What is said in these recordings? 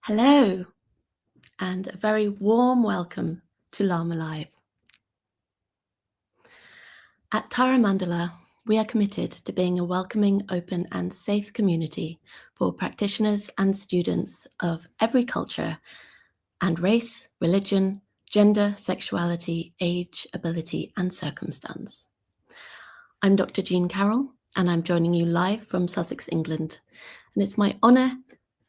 Hello, and a very warm welcome to Lama Live. At Tara Mandala, we are committed to being a welcoming, open, and safe community for practitioners and students of every culture and race, religion, gender, sexuality, age, ability, and circumstance. I'm Dr. Jean Carroll, and I'm joining you live from Sussex, England. And it's my honour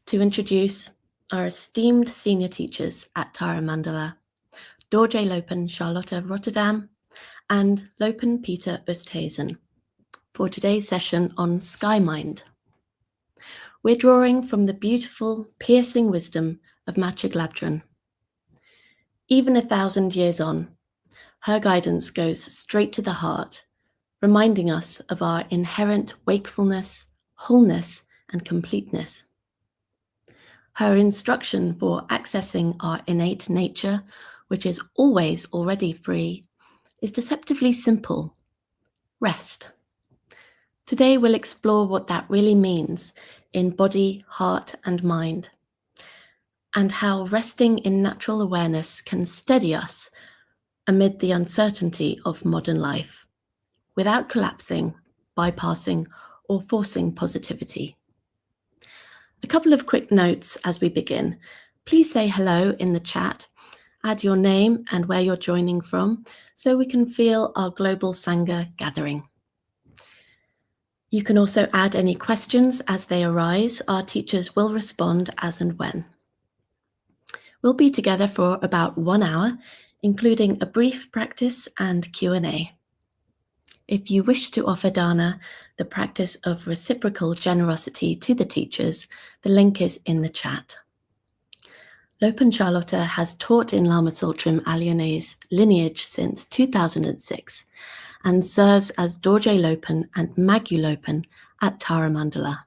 to introduce our esteemed senior teachers at Tara Mandala, Dorje Lopön, Charlotte, Rotterdam, and Lopön Pieter, Oosthuizen, for today's session on Skymind. We're drawing from the beautiful, piercing wisdom of Machig Labdrön. Even 1,000 years on, her guidance goes straight to the heart, reminding us of our inherent wakefulness, wholeness, and completeness. Her instruction for accessing our innate nature, which is always already free, is deceptively simple: rest. Today we'll explore what that really means in body, heart, and mind, and how resting in natural awareness can steady us amid the uncertainty of modern life, without collapsing, bypassing, or forcing positivity. A couple of quick notes as we begin. Please say hello in the chat, add your name and where you're joining from, so we can feel our global Sangha gathering. You can also add any questions as they arise. Our teachers will respond as and when. We'll be together for about 1 hour, including a brief practice and Q&A. If you wish to offer dana, the practice of reciprocal generosity to the teachers, the link is in the chat. Lopön Charlotte has taught in Lama Tsultrim Alione's lineage since 2006 and serves as Dorje Lopön and Machig Labdrön at Tara Mandala,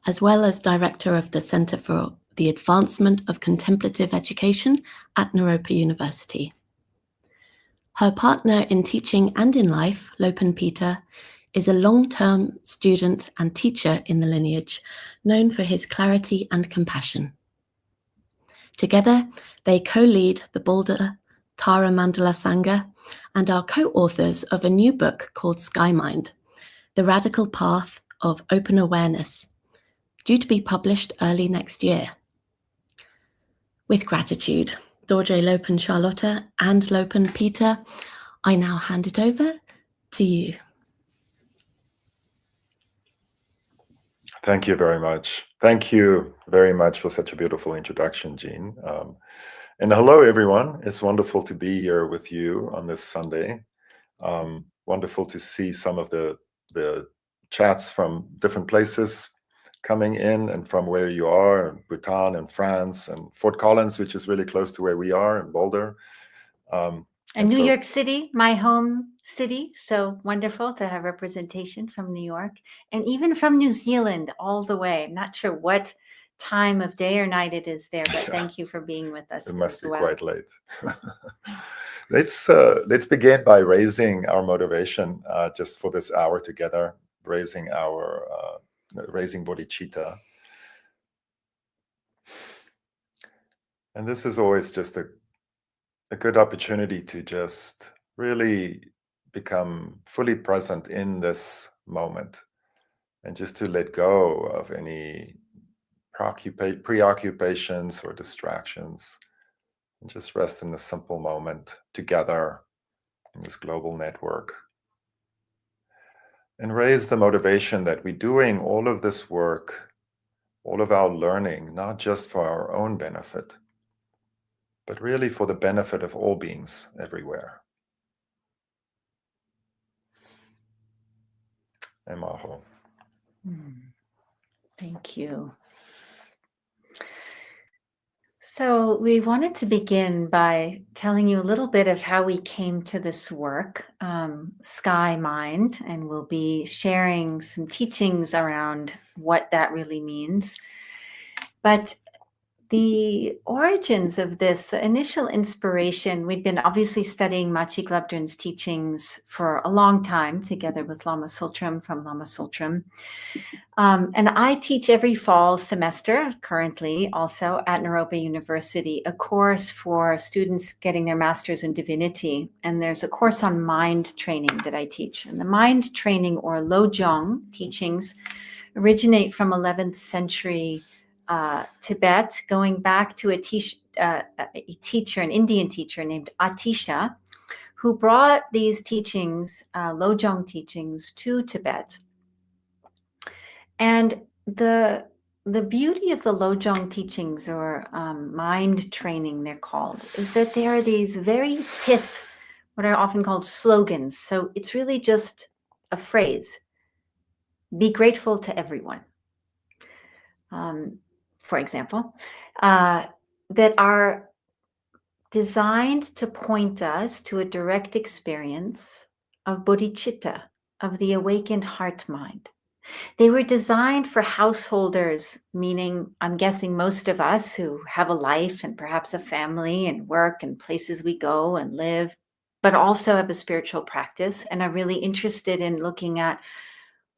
as well as director of the Center for the Advancement of Contemplative Education at Naropa University. Her partner in teaching and in life, Lopön Pieter, is a long-term student and teacher in the lineage, known for his clarity and compassion. Together, they co-lead the Boulder Tara Mandala Sangha and are co-authors of a new book called Skymind, The Radical Path of Open Awareness, due to be published early next year. With gratitude, Dorje Lopön Charlotte and Lopön Pieter, I now hand it over to you. Thank you very much. Thank you very much for such a beautiful introduction, Jean. And hello, everyone. It's wonderful to be here with you on this Sunday. Wonderful to see some of the chats from different places coming in and from where you are, in Bhutan and France and Fort Collins, which is really close to where we are in Boulder. And New York City, my home city. So wonderful to have representation from New York and even from New Zealand all the way. I'm not sure what time of day or night it is there, but thank you for being with us. It must be quite late. Let's begin by raising our motivation just for this hour together, raising Bodhicitta. And this is always just a good opportunity to just really become fully present in this moment and just to let go of any preoccupations or distractions and just rest in the simple moment together in this global network. And raise the motivation that we're doing all of this work, all of our learning, not just for our own benefit, but really for the benefit of all beings everywhere. Emaho. Thank you. So we wanted to begin by telling you a little bit of how we came to this work, Skymind, and we'll be sharing some teachings around what that really means. But the origins of this initial inspiration, we'd been obviously studying Machig Labdrön's teachings for a long time, together with Lama Tsultrim from Lama Tsultrim. And I teach every fall semester, currently also at Naropa University, a course for students getting their master's in divinity. And there's a course on mind training that I teach. And the mind training, or Lojong teachings, originate from 11th century Tibet, going back to a teacher, an Indian teacher named Atisha, who brought these teachings, Lojong teachings, to Tibet. And the beauty of the Lojong teachings, or mind training, they're called, is that they are these very pith, what are often called slogans. So it's really just a phrase: be grateful to everyone. For example, that are designed to point us to a direct experience of bodhicitta, of the awakened heart mind. They were designed for householders, meaning, I'm guessing, most of us who have a life and perhaps a family and work and places we go and live, but also have a spiritual practice and are really interested in looking at,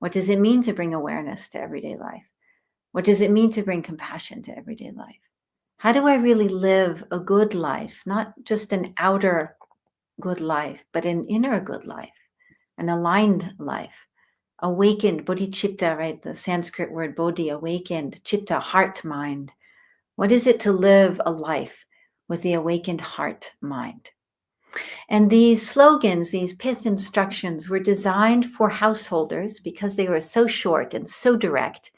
what does it mean to bring awareness to everyday life? What does it mean to bring compassion to everyday life? How do I really live a good life, not just an outer good life, but an inner good life, an aligned life? Awakened, bodhicitta, right? The Sanskrit word bodhi, awakened, chitta, heart, mind. What is it to live a life with the awakened heart, mind? And these slogans, these pith instructions, were designed for householders because they were so short and so direct,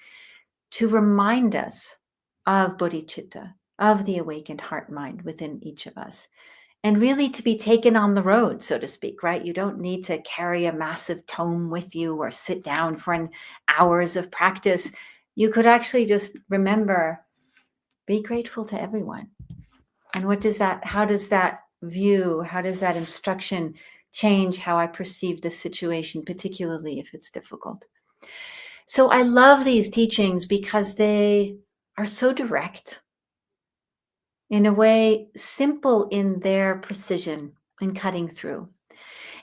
to remind us of bodhicitta, of the awakened heart mind within each of us, and really to be taken on the road, so to speak, right? You don't need to carry a massive tome with you or sit down for an hours of practice. You could actually just remember, be grateful to everyone. And what does that, how does that view, how does that instruction change how I perceive the situation, particularly if it's difficult? So I love these teachings because they are so direct, in a way simple in their precision and cutting through.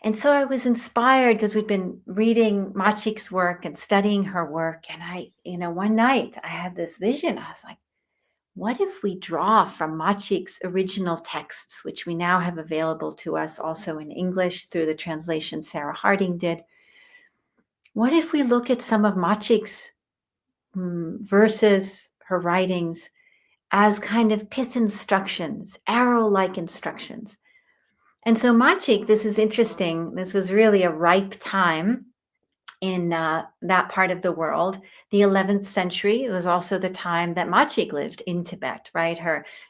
And so I was inspired because we'd been reading Machig's work and studying her work. And one night I had this vision. I was like, what if we draw from Machig's original texts, which we now have available to us also in English through the translation Sarah Harding did? What if we look at some of Machig's verses, her writings, as kind of pith instructions, arrow-like instructions? And so Machig, this is interesting. This was really a ripe time in that part of the world. The 11th century, it was also the time that Machig lived in Tibet, right?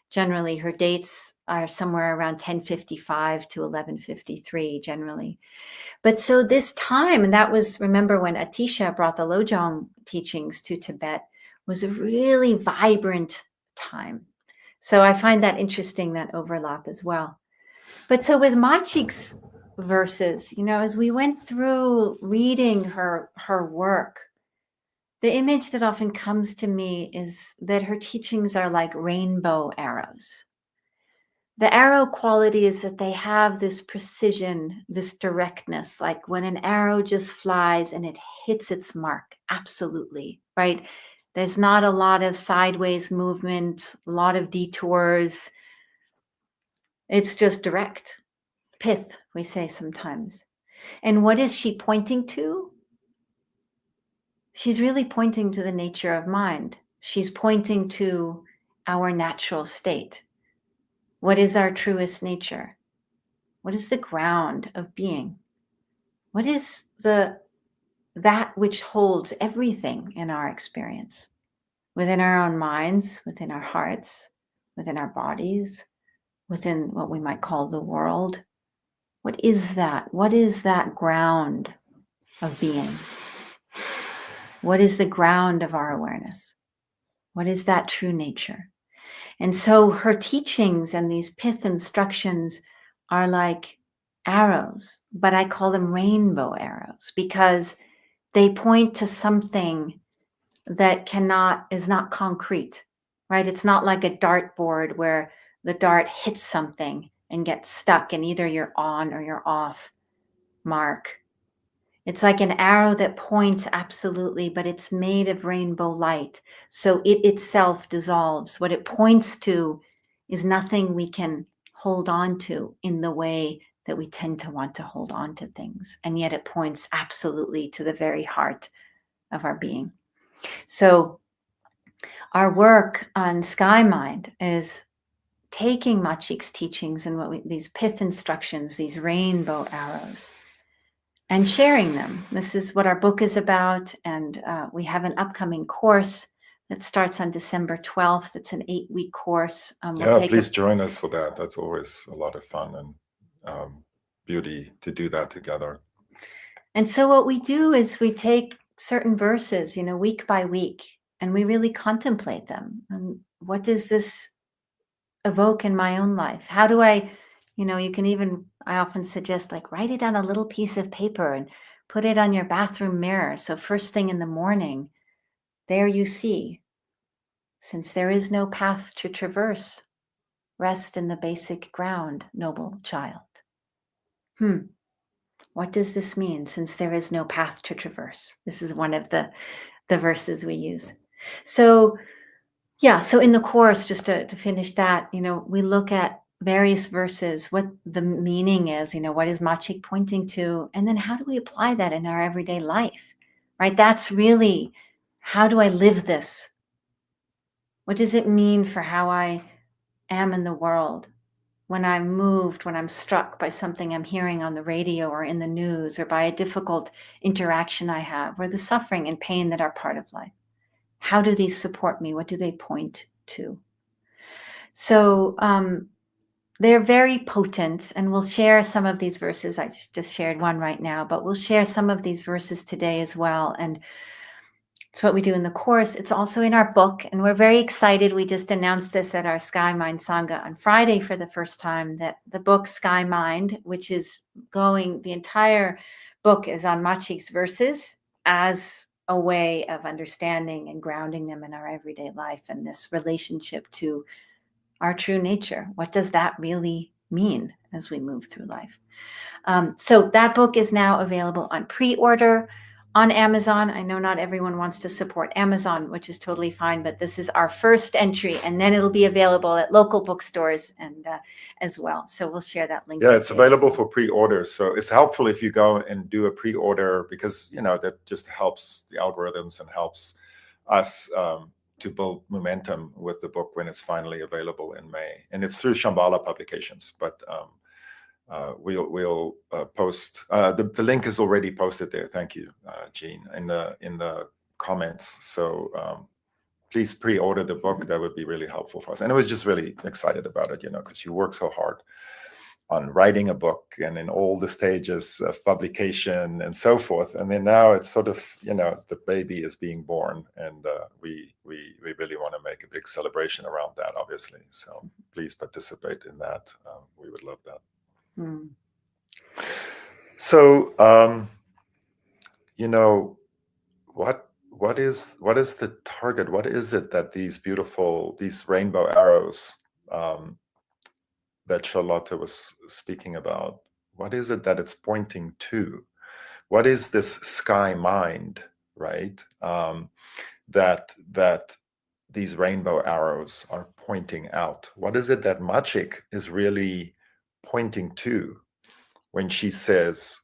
Generally, her dates are somewhere around 1055 to 1153, generally. But so this time, and that was, remember, when Atisha brought the Lojong teachings to Tibet, was a really vibrant time. So I find that interesting, that overlap as well. But so with Machig's verses, as we went through reading her work, the image that often comes to me is that her teachings are like rainbow arrows. The arrow quality is that they have this precision, this directness, like when an arrow just flies and it hits its mark, absolutely, right? There's not a lot of sideways movement, a lot of detours. It's just direct. Pith, we say sometimes. And what is she pointing to? She's really pointing to the nature of mind. She's pointing to our natural state. What is our truest nature? What is the ground of being? What is that which holds everything in our experience? Within our own minds, within our hearts, within our bodies, within what we might call the world. What is that? What is that ground of being? What is the ground of our awareness? What is that true nature? And so her teachings and these pith instructions are like arrows, but I call them rainbow arrows because they point to something that is not concrete. right? It's not like a dartboard where the dart hits something and gets stuck and either you're on or you're off mark. It's like an arrow that points absolutely, but it's made of rainbow light. So it itself dissolves. What it points to is nothing we can hold on to in the way that we tend to want to hold on to things. And yet it points absolutely to the very heart of our being. So our work on Skymind is taking Machig's teachings and these pith instructions, these rainbow arrows, and sharing them. This is what our book is about. And we have an upcoming course that starts on December 12th. It's an 8-week course. Please join us for that. That's always a lot of fun and beauty to do that together. And so what we do is we take certain verses, week by week, and we really contemplate them. And what does this evoke in my own life? How do I, I often suggest write it on a little piece of paper and put it on your bathroom mirror. So first thing in the morning, there you see, since there is no path to traverse, rest in the basic ground, noble child. What does this mean? Since there is no path to traverse. This is one of the verses we use. So in the course, just to finish that, we look at various verses, what the meaning is, what is Machig pointing to, and then how do we apply that in our everyday life, right? That's really, how do I live this? What does it mean for how I am in the world? When I'm moved, when I'm struck by something I'm hearing on the radio or in the news, or by a difficult interaction I have, or the suffering and pain that are part of life. How do these support me? What do they point to? So they're very potent, and we'll share some of these verses. I just shared one right now, but we'll share some of these verses today as well. And it's what we do in the course. It's also in our book, and we're very excited. We just announced this at our Skymind Sangha on Friday for the first time, that the book Skymind, which is the entire book is on Machig's verses as a way of understanding and grounding them in our everyday life and this relationship to our true nature. What does that really mean as we move through life? So that book is now available on pre-order on Amazon. I know not everyone wants to support Amazon, which is totally fine, but this is our first entry, and then it'll be available at local bookstores and as well. So we'll share that link. Yeah, it's available for pre-order. So it's helpful if you go and do a pre-order, because that just helps the algorithms and helps us to build momentum with the book when it's finally available in May. And it's through Shambhala Publications, but we'll post the link is already posted there. Thank you, Jean, in the comments. So please pre-order the book. That would be really helpful for us. And I was just really excited about it, because you work so hard on writing a book and in all the stages of publication and so forth. And then now it's sort of, the baby is being born, and we really want to make a big celebration around that, obviously. So please participate in that. We would love that. So, what is the target? What is it that these rainbow arrows that Charlotte was speaking about, what is it that it's pointing to? What is this Skymind, right? That these rainbow arrows are pointing out. What is it that Machig is really pointing to when she says,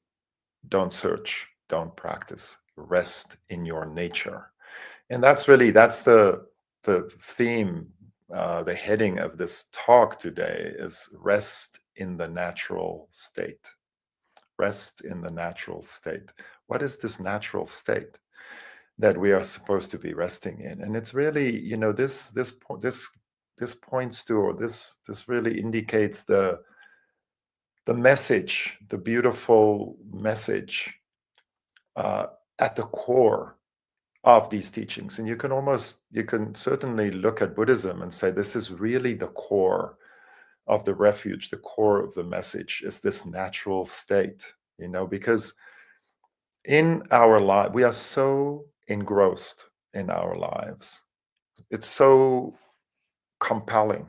don't search, don't practice, rest in your nature? And that's the theme, the heading of this talk today is rest in the natural state. Rest in the natural state. What is this natural state that we are supposed to be resting in? And it's really, this points to, or this really indicates the message, the beautiful message at the core of these teachings. And you can certainly look at Buddhism and say this is really the core of the refuge, the core of the message is this natural state, because in our life, we are so engrossed in our lives. It's so compelling,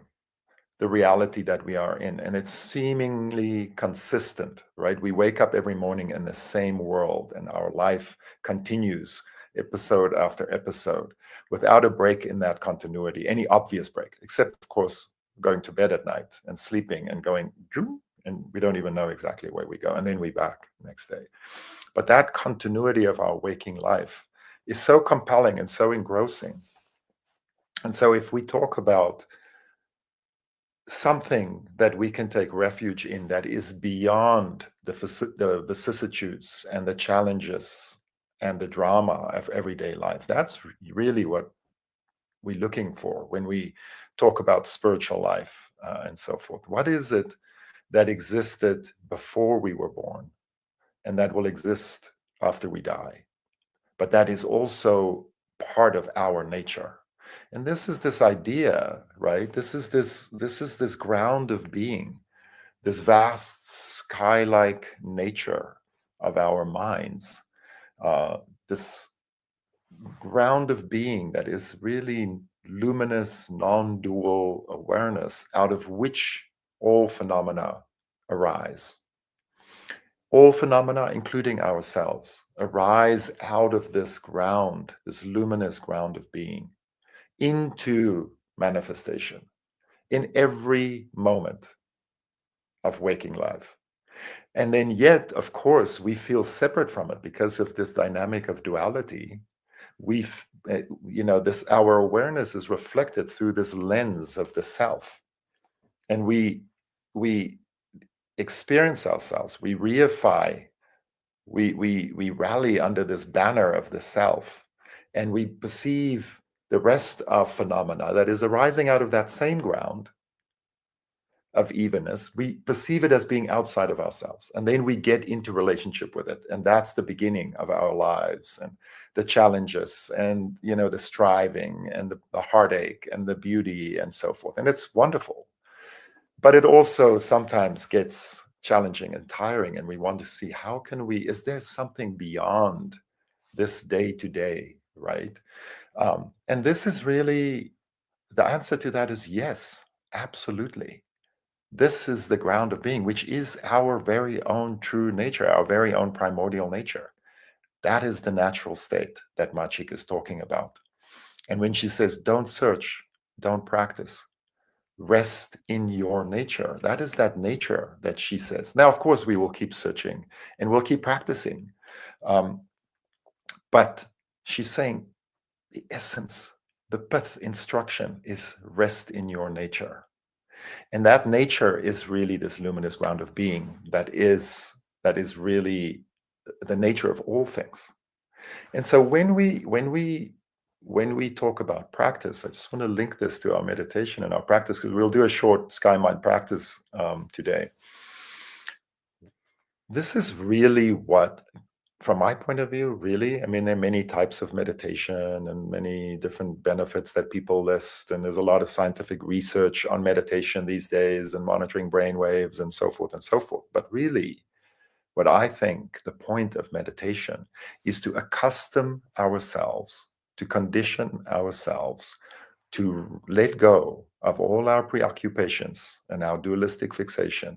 the reality that we are in, and it's seemingly consistent, right? We wake up every morning in the same world, and our life continues episode after episode without a break in that continuity, any obvious break, except, of course, going to bed at night and sleeping and going, and we don't even know exactly where we go, and then we back next day. But that continuity of our waking life is so compelling and so engrossing. And so if we talk about something that we can take refuge in that is beyond the vicissitudes and the challenges and the drama of everyday life, that's really what we're looking for when we talk about spiritual life and so forth. What is it that existed before we were born and that will exist after we die, but that is also part of our nature? And this is this idea, right? This is this ground of being, this vast sky-like nature of our minds, this ground of being that is really luminous, non-dual awareness out of which all phenomena arise. All phenomena, including ourselves, arise out of this ground, this luminous ground of being, into manifestation in every moment of waking life. And then yet, of course, we feel separate from it because of this dynamic of duality. This, our awareness is reflected through this lens of the self. And we experience ourselves, we reify, we rally under this banner of the self, and we perceive the rest of phenomena that is arising out of that same ground of evenness. We perceive it as being outside of ourselves, and then we get into relationship with it, and that's the beginning of our lives and the challenges and the striving and the heartache and the beauty and so forth. And it's wonderful, but it also sometimes gets challenging and tiring, and we want to see is there something beyond this day to day, right? And this is really, the answer to that is yes, absolutely. This is the ground of being, which is our very own true nature, our very own primordial nature. That is the natural state that Machig is talking about. And when she says, don't search, don't practice, rest in your nature, that is that nature that she says. Now, of course, we will keep searching and we'll keep practicing. But she's saying the essence, the pith instruction is rest in your nature. And that nature is really this luminous ground of being that is really the nature of all things. And so when we talk about practice, I just want to link this to our meditation and our practice, because we'll do a short Skymind practice today. This is really what, from my point of view, really, I mean, there are many types of meditation and many different benefits that people list. And there's a lot of scientific research on meditation these days and monitoring brain waves and so forth and so forth. But really, what I think the point of meditation is to accustom ourselves, to condition ourselves to let go of all our preoccupations and our dualistic fixation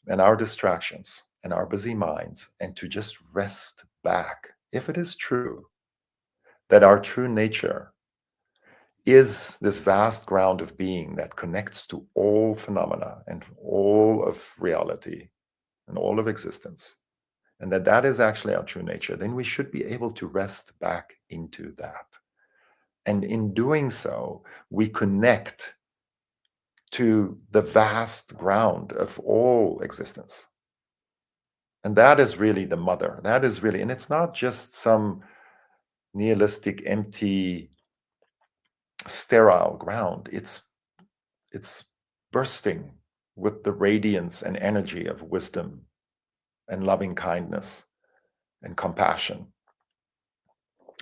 and our distractions and our busy minds, and to just rest back. If it is true that our true nature is this vast ground of being that connects to all phenomena and all of reality and all of existence, and that is actually our true nature, then we should be able to rest back into that. And in doing so, we connect to the vast ground of all existence. And that is really the mother. That is really, and it's not just some nihilistic, empty, sterile ground. It's bursting with the radiance and energy of wisdom and loving kindness and compassion.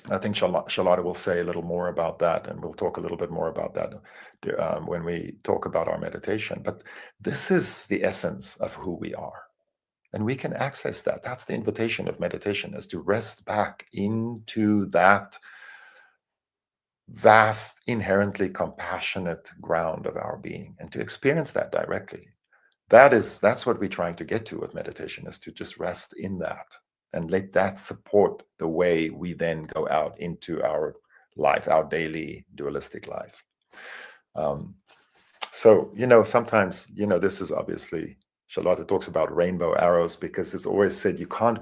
I think Charlotte will say a little more about that, and we'll talk a little bit more about that when we talk about our meditation. But this is the essence of who we are. And we can access that. That's the invitation of meditation, is to rest back into that vast, inherently compassionate ground of our being, and to experience that directly. That's what we're trying to get to with meditation, is to just rest in that and let that support the way we then go out into our life, our daily dualistic life. So, sometimes, this is obviously, Charlotte talks about rainbow arrows, because it's always said you can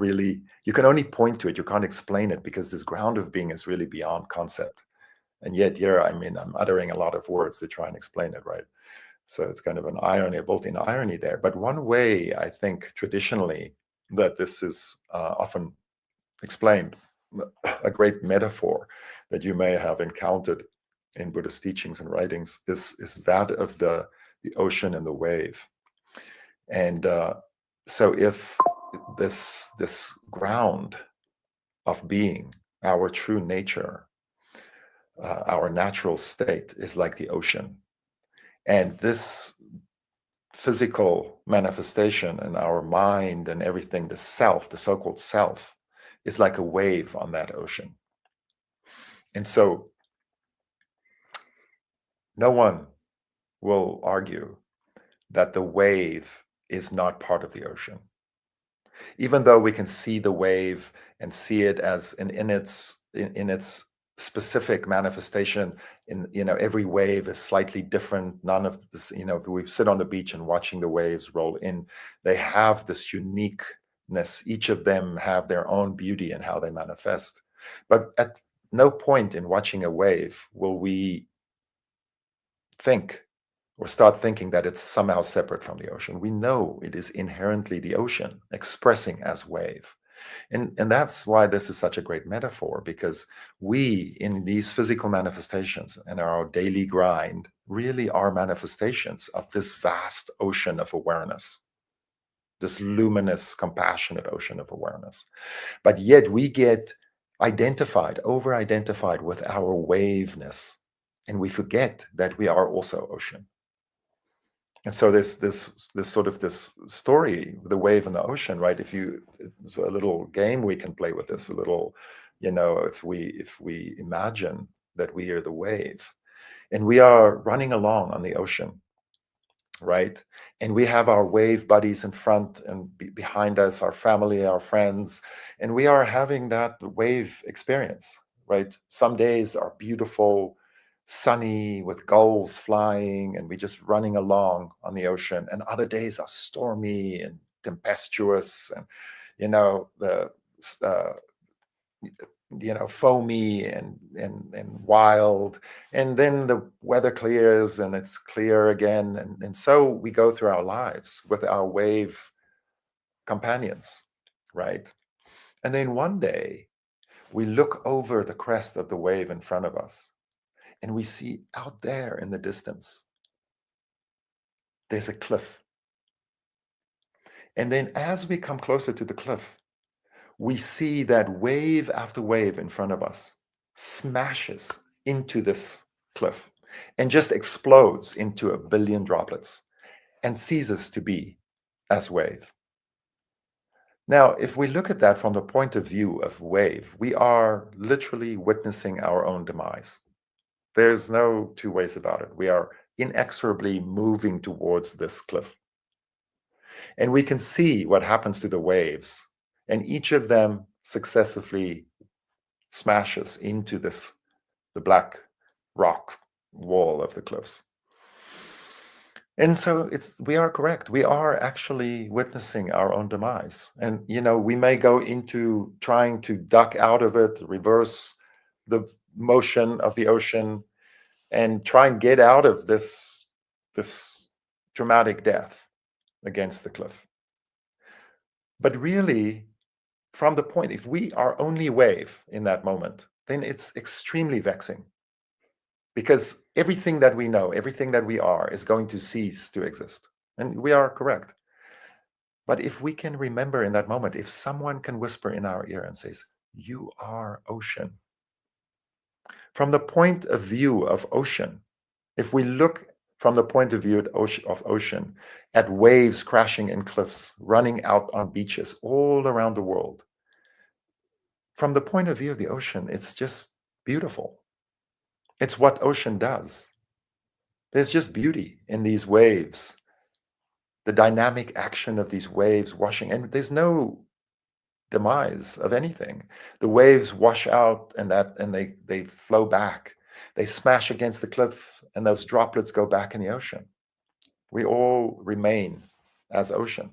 only point to it, you can't explain it, because this ground of being is really beyond concept. And yet here, I'm uttering a lot of words to try and explain it, right? So it's kind of an irony, a built-in irony there. But one way, I think, traditionally, that this is often explained, a great metaphor that you may have encountered in Buddhist teachings and writings, is that of the ocean and the wave. And so if this ground of being, our true nature, our natural state, is like the ocean, and this physical manifestation in our mind and everything, the self, the so-called self, is like a wave on that ocean. And so no one will argue that the wave is not part of the ocean. Even though we can see the wave and see it as in its specific manifestation, every wave is slightly different. None of this, if we sit on the beach and watching the waves roll in, they have this uniqueness. Each of them have their own beauty and how they manifest. But at no point in watching a wave will we think or start thinking that it's somehow separate from the ocean. We know it is inherently the ocean expressing as wave. And that's why this is such a great metaphor, because we, in these physical manifestations and our daily grind, really are manifestations of this vast ocean of awareness, this luminous, compassionate ocean of awareness. But yet we get over-identified with our waveness, and we forget that we are also ocean. And so this sort of this story, the wave and the ocean, right? It's a little game we can play with this, a little, if we imagine that we are the wave and we are running along on the ocean, right? And we have our wave buddies in front and behind us, our family, our friends, and we are having that wave experience, right? Some days are beautiful, sunny, with gulls flying, and we just running along on the ocean. And other days are stormy and tempestuous, and the foamy and wild. And then the weather clears and it's clear again, and so we go through our lives with our wave companions, right? And then one day we look over the crest of the wave in front of us, and we see out there in the distance, there's a cliff. And then as we come closer to the cliff, we see that wave after wave in front of us smashes into this cliff and just explodes into a billion droplets and ceases to be as wave. Now, if we look at that from the point of view of wave, we are literally witnessing our own demise. There's no two ways about it. We are inexorably moving towards this cliff. And we can see what happens to the waves, and each of them successively smashes into the black rock wall of the cliffs. And so we are correct. We are actually witnessing our own demise. And, we may go into trying to duck out of it, reverse the motion of the ocean, and try and get out of this dramatic death against the cliff. But really, from the point, if we are only wave in that moment, then it's extremely vexing, because everything that we know, everything that we are, is going to cease to exist. And we are correct. But if we can remember in that moment, if someone can whisper in our ear and says, "You are ocean," from the point of view of ocean, if we look from the point of view of ocean at waves crashing in cliffs, running out on beaches all around the world, from the point of view of the ocean, it's just beautiful. It's what ocean does. There's just beauty in these waves, the dynamic action of these waves washing, and there's no demise of anything. The waves wash out and they flow back. They smash against the cliff and those droplets go back in the ocean. We all remain as ocean.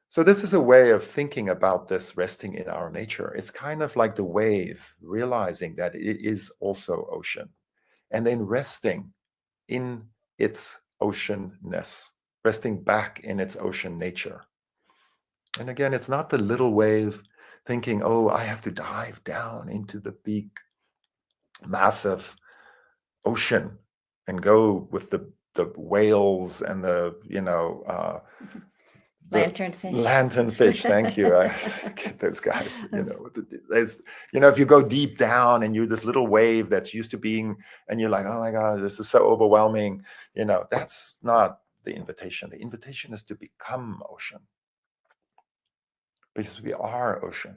So this is a way of thinking about this resting in our nature. It's kind of like the wave, realizing that it is also ocean, and then resting in its oceanness, resting back in its ocean nature. And again, it's not the little wave thinking, oh, I have to dive down into the big, massive ocean and go with the whales and the lanternfish. Thank you. I get those guys. There's if you go deep down and you're this little wave that's used to being, and you're like, oh my God, this is so overwhelming. That's not the invitation. The invitation is to become ocean, because we are ocean.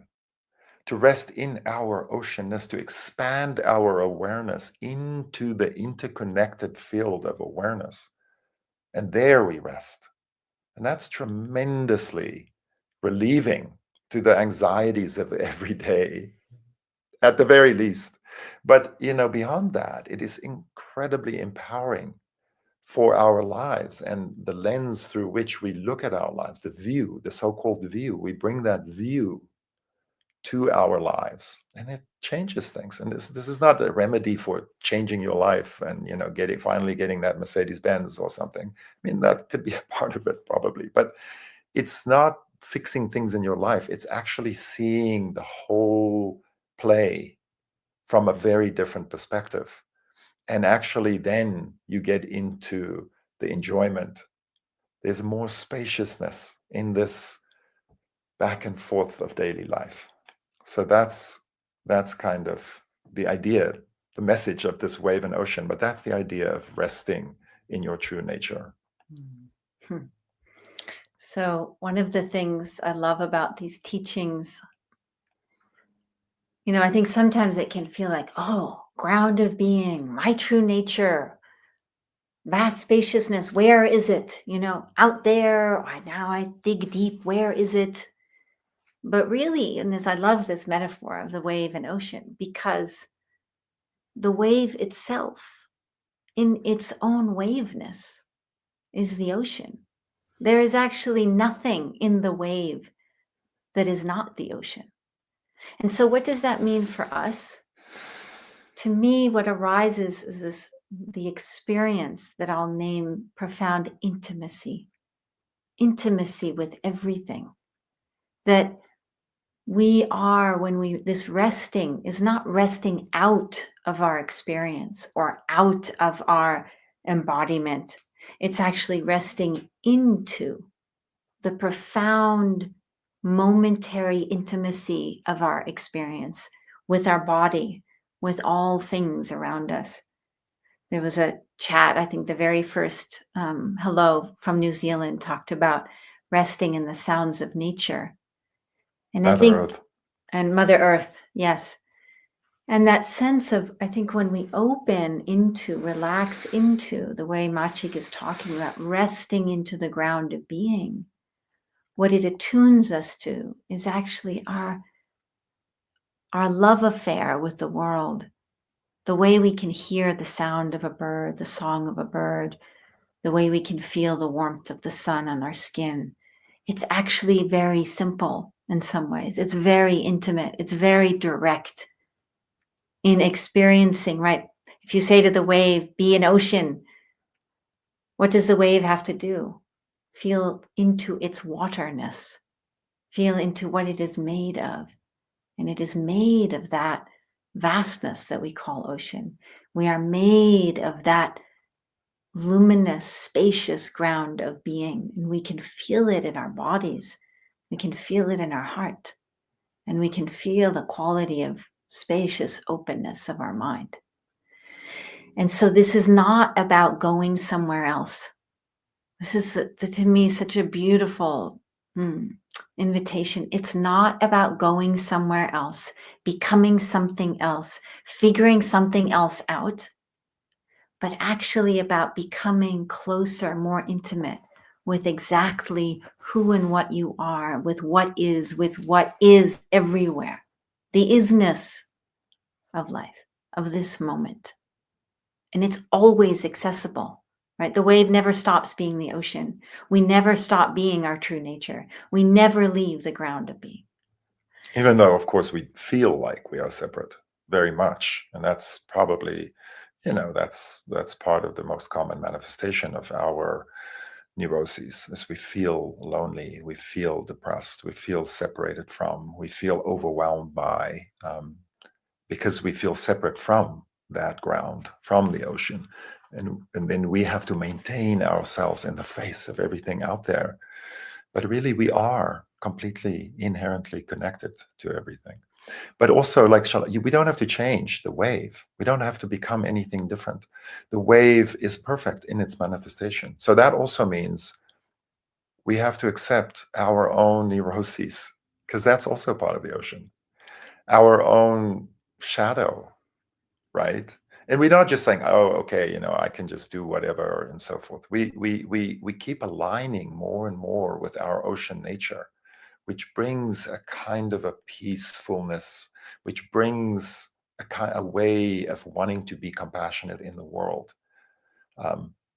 To rest in our oceanness, to expand our awareness into the interconnected field of awareness. And there we rest. And that's tremendously relieving to the anxieties of every day, at the very least. But, beyond that, it is incredibly empowering for our lives and the lens through which we look at our lives, the view, the so-called view. We bring that view to our lives, and it changes things. And this is not a remedy for changing your life and finally getting that Mercedes-Benz or something. I mean, that could be a part of it probably, but it's not fixing things in your life. It's actually seeing the whole play from a very different perspective, and actually then you get into the enjoyment. There's more spaciousness in this back and forth of daily life. So that's kind of the idea, the message of this wave and ocean, but that's the idea of resting in your true nature. Mm-hmm. So one of the things I love about these teachings, I think sometimes it can feel like, oh, ground of being, my true nature, vast spaciousness, where is it? Out there, now I dig deep, where is it? But really, I love this metaphor of the wave and ocean, because the wave itself, in its own waveness, is the ocean. There is actually nothing in the wave that is not the ocean. And so what does that mean for us? To me, what arises is the experience that I'll name profound intimacy with everything. That we are, this resting is not resting out of our experience or out of our embodiment. It's actually resting into the profound momentary intimacy of our experience with our body, with all things around us. There was a chat, I think the very first hello from New Zealand talked about resting in the sounds of nature. And and Mother Earth, yes. And that sense of, I think when we relax into the way Machig is talking about, resting into the ground of being, what it attunes us to is actually our love affair with the world, the way we can hear the sound of a bird, the song of a bird, the way we can feel the warmth of the sun on our skin. It's actually very simple in some ways. It's very intimate. It's very direct in experiencing, right? If you say to the wave, be an ocean, what does the wave have to do? Feel into its waterness. Feel into what it is made of. And it is made of that vastness that we call ocean. We are made of that luminous, spacious ground of being. And we can feel it in our bodies. We can feel it in our heart. And we can feel the quality of spacious openness of our mind. And so this is not about going somewhere else. This is, to me, such a beautiful invitation. It's not about going somewhere else, becoming something else, figuring something else out. but actually about becoming closer, more intimate with exactly who and what you are, with what is everywhere. The isness of life, of this moment. And it's always accessible, right? The wave never stops being the ocean. We never stop being our true nature. We never leave the ground of being. Even though, of course, we feel like we are separate very much. And that's probably, that's part of the most common manifestation of our neuroses, is we feel lonely, we feel depressed, we feel separated from, we feel overwhelmed by, because we feel separate from that ground, from the ocean. And then we have to maintain ourselves in the face of everything out there. But really, we are completely inherently connected to everything. But also, like we don't have to change the wave. We don't have to become anything different. The wave is perfect in its manifestation. So that also means we have to accept our own neuroses, because that's also part of the ocean. Our own shadow, right? And we're not just saying, oh, okay, I can just do whatever and so forth. We keep aligning more and more with our ocean nature, which brings a kind of a peacefulness, which brings a way of wanting to be compassionate in the world,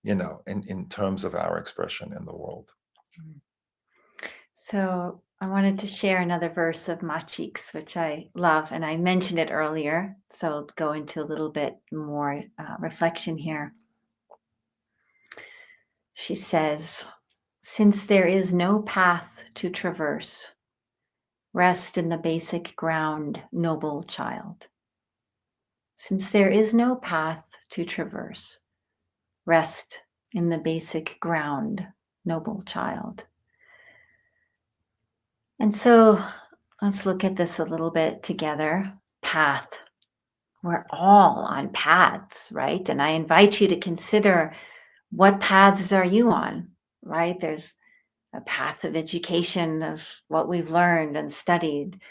in terms of our expression in the world. So I wanted to share another verse of Machig's, which I love, and I mentioned it earlier, so I'll go into a little bit more reflection here. She says, "Since there is no path to traverse, rest in the basic ground, noble child. Since there is no path to traverse, rest in the basic ground, noble child." And so let's look at this a little bit together. Path. We're all on paths, right? And I invite you to consider, what paths are you on, right? There's a path of education, of what we've learned and studied.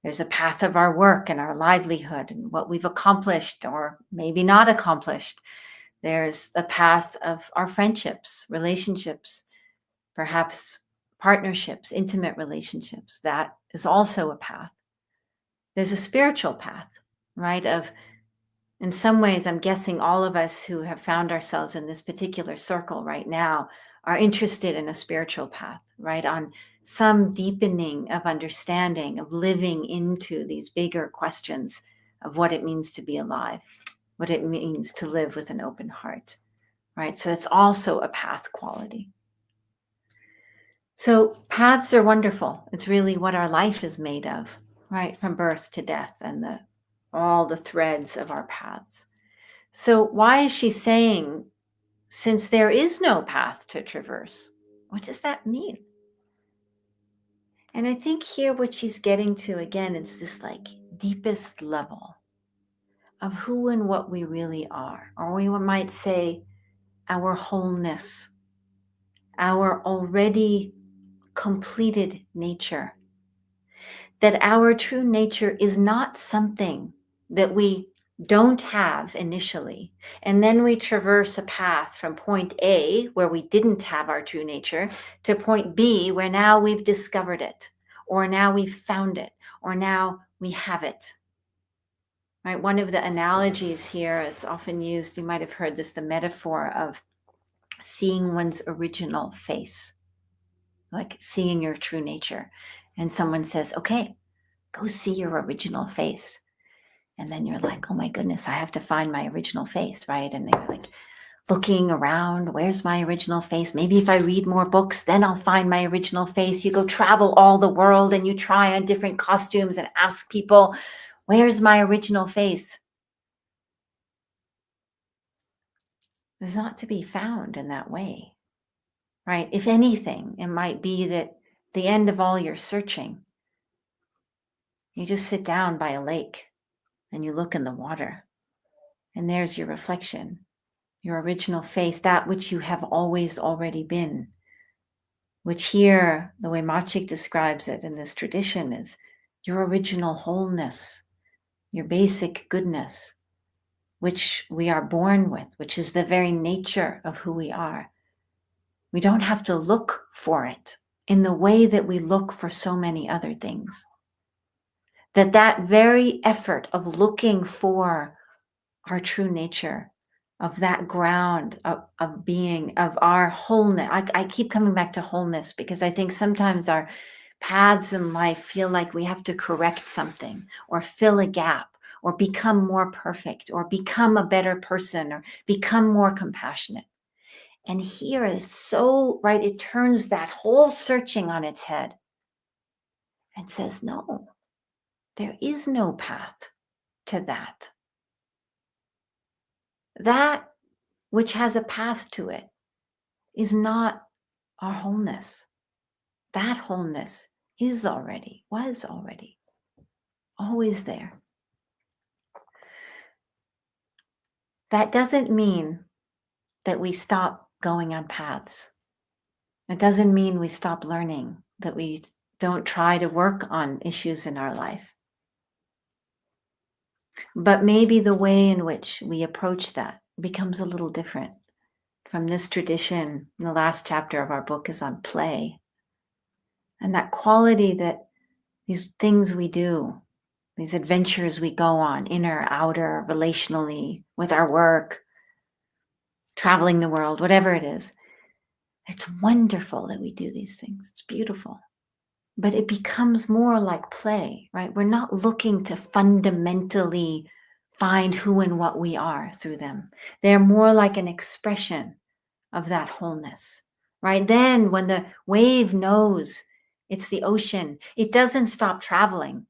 There's a path of our work and our livelihood and what we've accomplished or maybe not accomplished. There's a path of our friendships, relationships, perhaps partnerships, intimate relationships. That is also a path. There's a spiritual path, right? In some ways, I'm guessing all of us who have found ourselves in this particular circle right now are interested in a spiritual path, right? On some deepening of understanding, of living into these bigger questions of what it means to be alive, what it means to live with an open heart, right? So it's also a path quality. So paths are wonderful. It's really what our life is made of, right? From birth to death and all the threads of our paths. So why is she saying, since there is no path to traverse? What does that mean? And I think here what she's getting to, again, is this like deepest level of who and what we really are. Or we might say our wholeness, our already completed nature. That our true nature is not something that we don't have initially, and then we traverse a path from point A, where we didn't have our true nature, to point B, where now we've discovered it, or now we've found it, or now we have it. Right? One of the analogies here, it's often used, you might have heard this, the metaphor of seeing one's original face, like seeing your true nature. And someone says, okay, go see your original face. And then you're like, oh my goodness, I have to find my original face, right? And they're like looking around, where's my original face? Maybe if I read more books, then I'll find my original face. You go travel all the world and you try on different costumes and ask people, where's my original face? It's not to be found in that way, right? If anything, it might be that the end of all your searching, you just sit down by a lake and you look in the water, and there's your reflection, your original face, that which you have always already been, which here, the way Machig describes it in this tradition, is your original wholeness, your basic goodness, which we are born with, which is the very nature of who we are. We don't have to look for it in the way that we look for so many other things. That very effort of looking for our true nature, of that ground of being, of our wholeness. I keep coming back to wholeness because I think sometimes our paths in life feel like we have to correct something or fill a gap or become more perfect or become a better person or become more compassionate. And here is so, right, it turns that whole searching on its head and says, no, there is no path to that. That which has a path to it is not our wholeness. That wholeness was already, always there. That doesn't mean that we stop going on paths. It doesn't mean we stop learning, that we don't try to work on issues in our life. But maybe the way in which we approach that becomes a little different. From this tradition, the last chapter of our book is on play. And that quality that these things we do, these adventures we go on, inner, outer, relationally, with our work, traveling the world, whatever it is, it's wonderful that we do these things. It's beautiful. But it becomes more like play, right? We're not looking to fundamentally find who and what we are through them. They're more like an expression of that wholeness, right? Then when the wave knows it's the ocean, it doesn't stop traveling.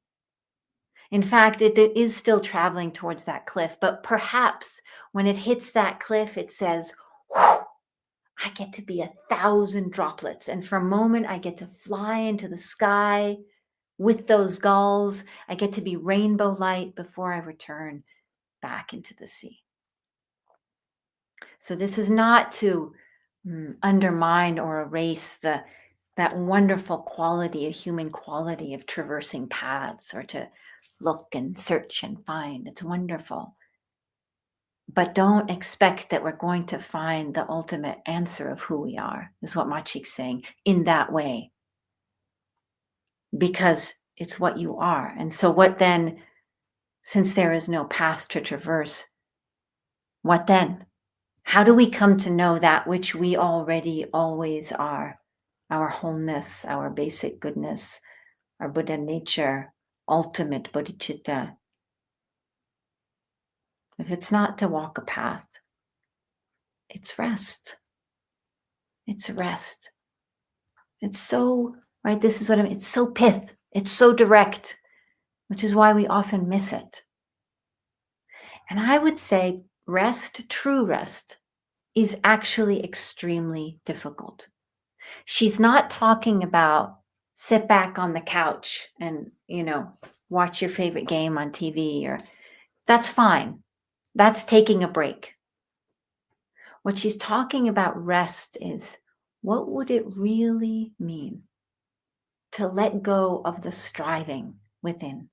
In fact, it is still traveling towards that cliff, but perhaps when it hits that cliff, it says, I get to be 1,000 droplets. And for a moment, I get to fly into the sky with those gulls. I get to be rainbow light before I return back into the sea. So this is not to undermine or erase that wonderful quality, a human quality of traversing paths or to look and search and find. It's wonderful. But don't expect that we're going to find the ultimate answer of who we are, is what Machig's saying, in that way. Because it's what you are. And so what then, since there is no path to traverse, what then? How do we come to know that which we already always are? Our wholeness, our basic goodness, our Buddha nature, ultimate Bodhicitta. If it's not to walk a path, it's rest. It's rest. It's so, right, this is what I mean, it's so pith, it's so direct, which is why we often miss it. And I would say rest, true rest, is actually extremely difficult. She's not talking about sit back on the couch and, watch your favorite game on TV, or that's fine. That's taking a break. What she's talking about rest is, what would it really mean to let go of the striving within?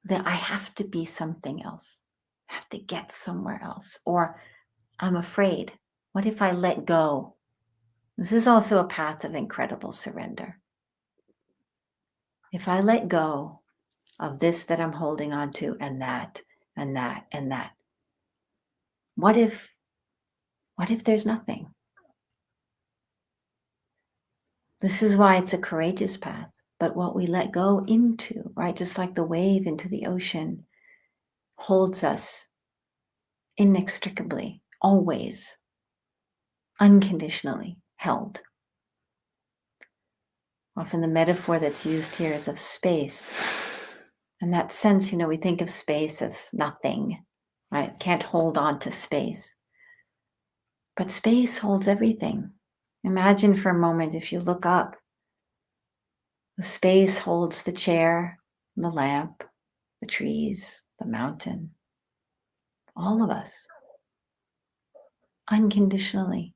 That I have to be something else. I have to get somewhere else. Or I'm afraid. What if I let go? This is also a path of incredible surrender. If I let go of this that I'm holding on to, and that, and that, and that, what if there's nothing? This is why it's a courageous path. But what we let go into, right, just like the wave into the ocean, holds us inextricably, always, unconditionally held. Often the metaphor that's used here is of space. In that sense, we think of space as nothing, right? Can't hold on to space. But space holds everything. Imagine for a moment, if you look up, the space holds the chair, the lamp, the trees, the mountain, all of us, unconditionally.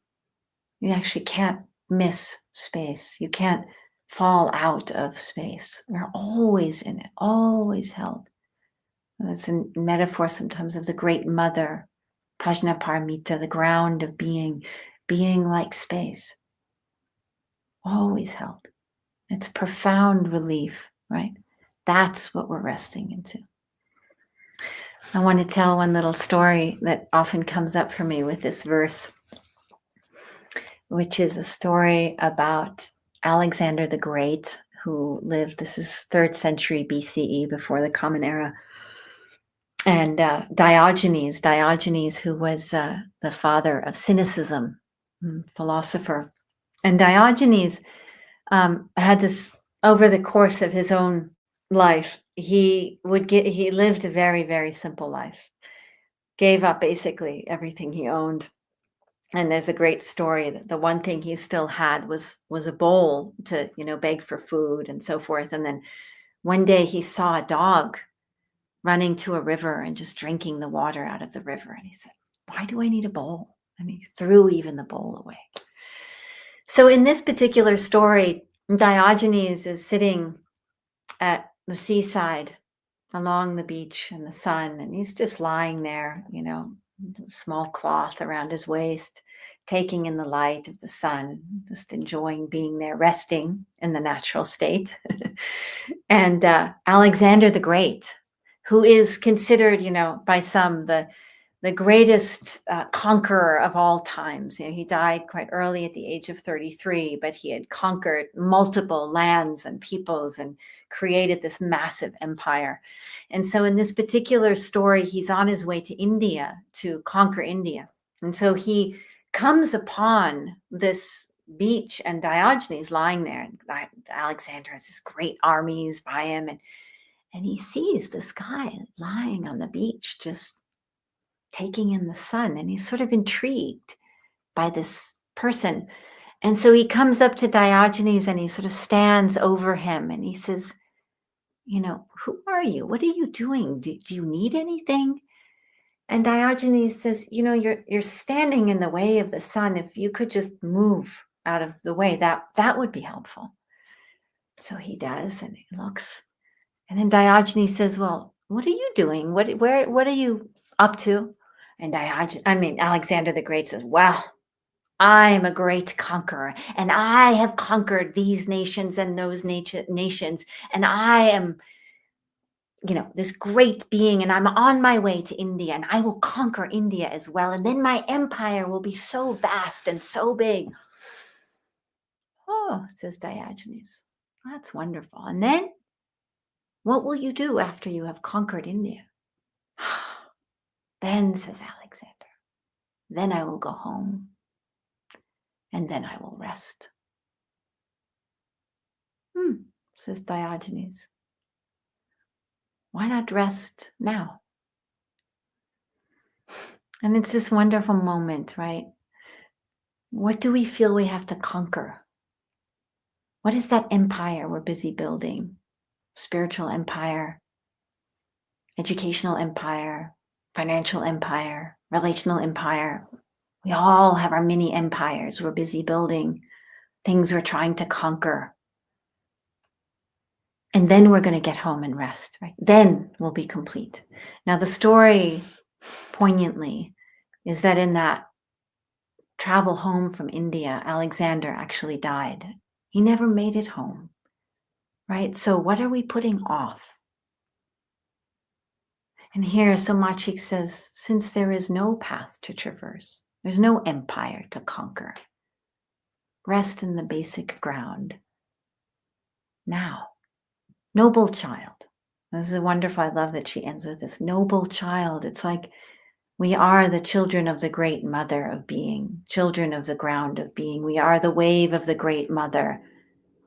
You actually can't miss space. You can't fall out of space. We're always in it, always held. That's a metaphor sometimes of the great mother, Prajnaparamita, the ground of being like space, always held. It's profound relief, right? That's what we're resting into. I want to tell one little story that often comes up for me with this verse, which is a story about Alexander the Great, who lived, this is 3rd century BCE, before the Common Era. And Diogenes, who was the father of cynicism, philosopher. And Diogenes had this, over the course of his own life, he lived a very, very simple life. Gave up basically everything he owned. And there's a great story that the one thing he still had was a bowl to, beg for food and so forth. And then one day he saw a dog running to a river and just drinking the water out of the river. And he said, why do I need a bowl? And he threw even the bowl away. So in this particular story, Diogenes is sitting at the seaside along the beach in the sun, and he's just lying there, small cloth around his waist, taking in the light of the sun, just enjoying being there, resting in the natural state. And Alexander the Great, who is considered, by some the greatest conqueror of all times. He died quite early at the age of 33, but he had conquered multiple lands and peoples and created this massive empire. And so in this particular story, he's on his way to India to conquer India. And so he comes upon this beach and Diogenes lying there. And Alexander has this great armies by him. And he sees this guy lying on the beach, just taking in the sun. And he's sort of intrigued by this person. And so he comes up to Diogenes and he sort of stands over him and he says, who are you? What are you doing? Do you need anything? And Diogenes says, you're standing in the way of the sun. If you could just move out of the way, that would be helpful. So he does, and he looks. And then Diogenes says, well, what are you doing? What are you up to? And Alexander the Great says, well, I am a great conqueror, and I have conquered these nations and those nations, and I am, this great being, and I'm on my way to India, and I will conquer India as well, and then my empire will be so vast and so big. Oh, says Diogenes, that's wonderful. And then, what will you do after you have conquered India? Then, says Alexander, then I will go home, and then I will rest. Says Diogenes. Why not rest now? And it's this wonderful moment, right? What do we feel we have to conquer? What is that empire we're busy building? Spiritual empire, educational empire, financial empire, relational empire. We all have our mini empires we're busy building, things we're trying to conquer. And then we're going to get home and rest, right? Then we'll be complete. Now, the story, poignantly, is that in that travel home from India, Alexander actually died. He never made it home, right? So what are we putting off? And here, so Machig says, since there is no path to traverse, there's no empire to conquer, rest in the basic ground now. Noble child. This is wonderful. I love that she ends with this. Noble child. It's like we are the children of the great mother of being, children of the ground of being. We are the wave of the great mother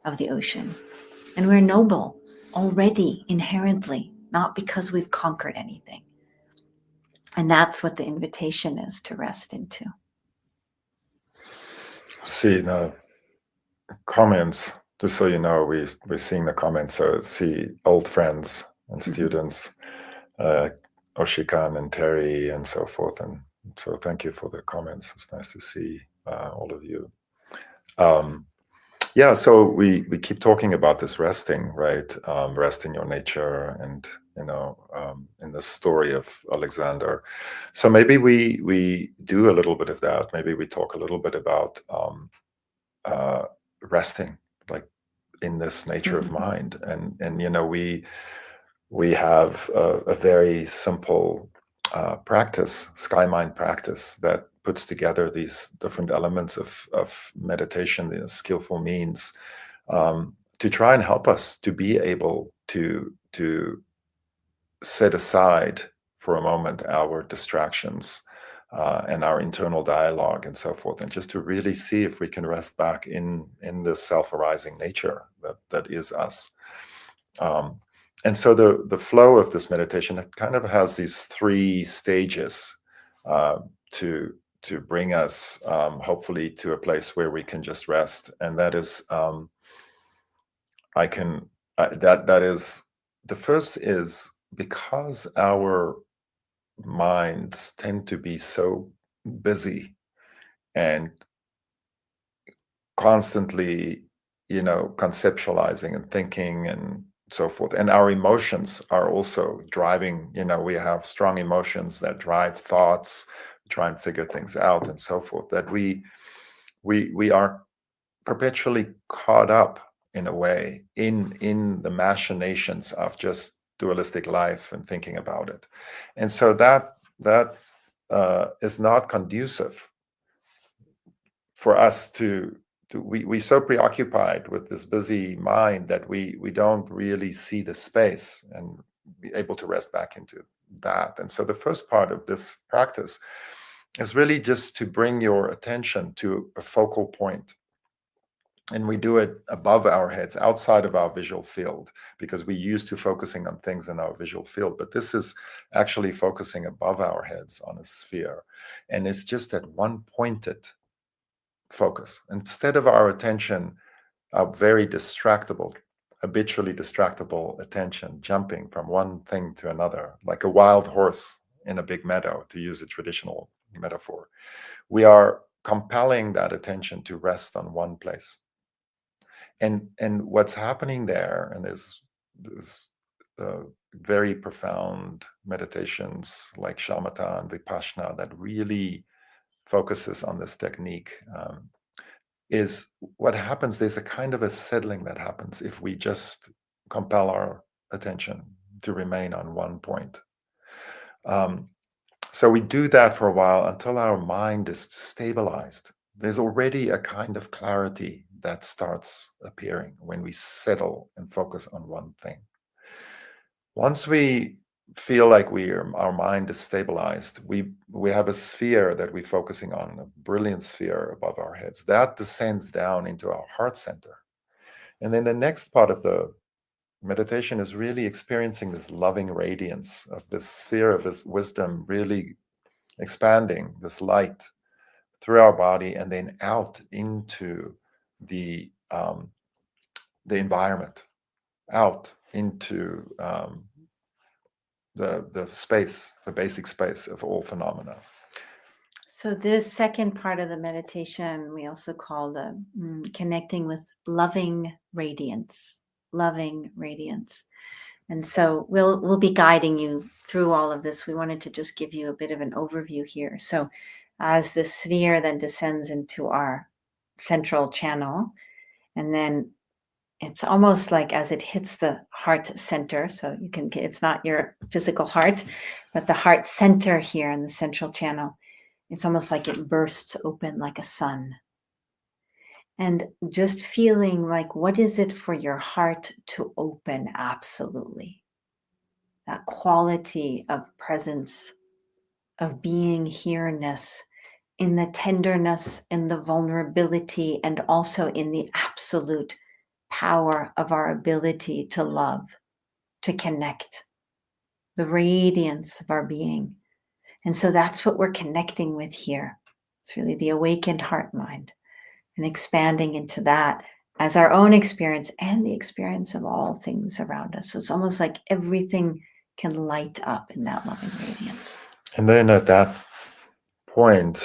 of the ocean. And we're noble already, inherently, not because we've conquered anything. And that's what the invitation is to rest into. See, the comments, just so you know, we're seeing the comments. So see old friends and students, Oshikan and Terry and so forth. And so thank you for the comments. It's nice to see all of you. Yeah, so we keep talking about this resting, right? Rest in your nature, and in the story of Alexander. So maybe we do a little bit of that. Maybe we talk a little bit about resting, like in this nature of mind, and we have a very simple practice, Skymind practice, that puts together these different elements of meditation, the skillful means, to try and help us to be able to set aside for a moment our distractions and our internal dialogue and so forth, and just to really see if we can rest back in the self-arising nature that is us. And so the flow of this meditation, it kind of has these 3 stages to bring us hopefully to a place where we can just rest. And that is that is, the first is, because our minds tend to be so busy and constantly conceptualizing and thinking and so forth, and our emotions are also driving, we have strong emotions that drive thoughts, try and figure things out and so forth, that we are perpetually caught up in a way in the machinations of just dualistic life and thinking about it. And so that is not conducive for us to we so preoccupied with this busy mind that we don't really see the space and be able to rest back into that. And so the first part of this practice is really just to bring your attention to a focal point. And we do it above our heads, outside of our visual field, because we used to focusing on things in our visual field. But this is actually focusing above our heads on a sphere. And it's just that one pointed focus. Instead of our attention, our very distractible, habitually distractible attention, jumping from one thing to another, like a wild horse in a big meadow, to use a traditional metaphor, we are compelling that attention to rest on one place. And what's happening there, and there's very profound meditations like shamatha and vipassana that really focuses on this technique, is what happens, there's a kind of a settling that happens if we just compel our attention to remain on one point. So we do that for a while until our mind is stabilized. There's already a kind of clarity that starts appearing when we settle and focus on one thing. Once we feel like our mind is stabilized, we have a sphere that we're focusing on, a brilliant sphere above our heads that descends down into our heart center. And then the next part of the meditation is really experiencing this loving radiance of this sphere of this wisdom, really expanding this light through our body and then out into the environment, out into the space, the basic space of all phenomena. So this second part of the meditation, we also call the connecting with loving radiance, loving radiance. And so we'll be guiding you through all of this. We wanted to just give you a bit of an overview here. So as the sphere then descends into our central channel, and then it's almost like as it hits the heart center, so you can, it's not your physical heart, but the heart center here in the central channel, it's almost like it bursts open like a sun. And just feeling like, what is it for your heart to open? Absolutely. That quality of presence, of being here-ness, in the tenderness, in the vulnerability, and also in the absolute power of our ability to love, to connect, the radiance of our being. And so that's what we're connecting with here. It's really the awakened heart mind, and expanding into that as our own experience and the experience of all things around us. So it's almost like everything can light up in that loving radiance. And then at that point,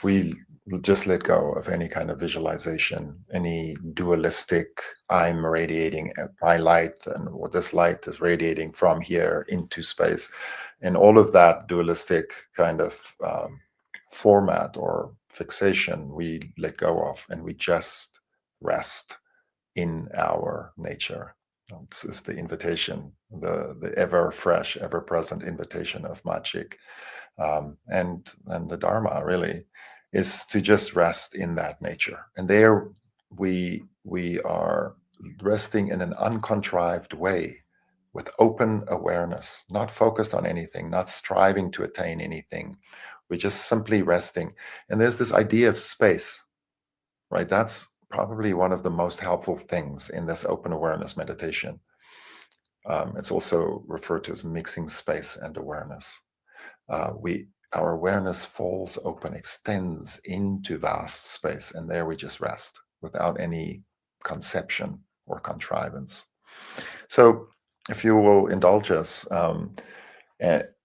we just let go of any kind of visualization, any dualistic, I'm radiating my light and this light is radiating from here into space. And all of that dualistic kind of format or fixation we let go of, and we just rest in our nature. This is the invitation, the ever fresh, ever present invitation of Machig. And the Dharma really is to just rest in that nature. And there we are resting in an uncontrived way with open awareness, not focused on anything, not striving to attain anything. We're just simply resting. And there's this idea of space, right? That's probably one of the most helpful things in this open awareness meditation. It's also referred to as mixing space and awareness. Our awareness falls open, extends into vast space, and there we just rest without any conception or contrivance. So if you will indulge us,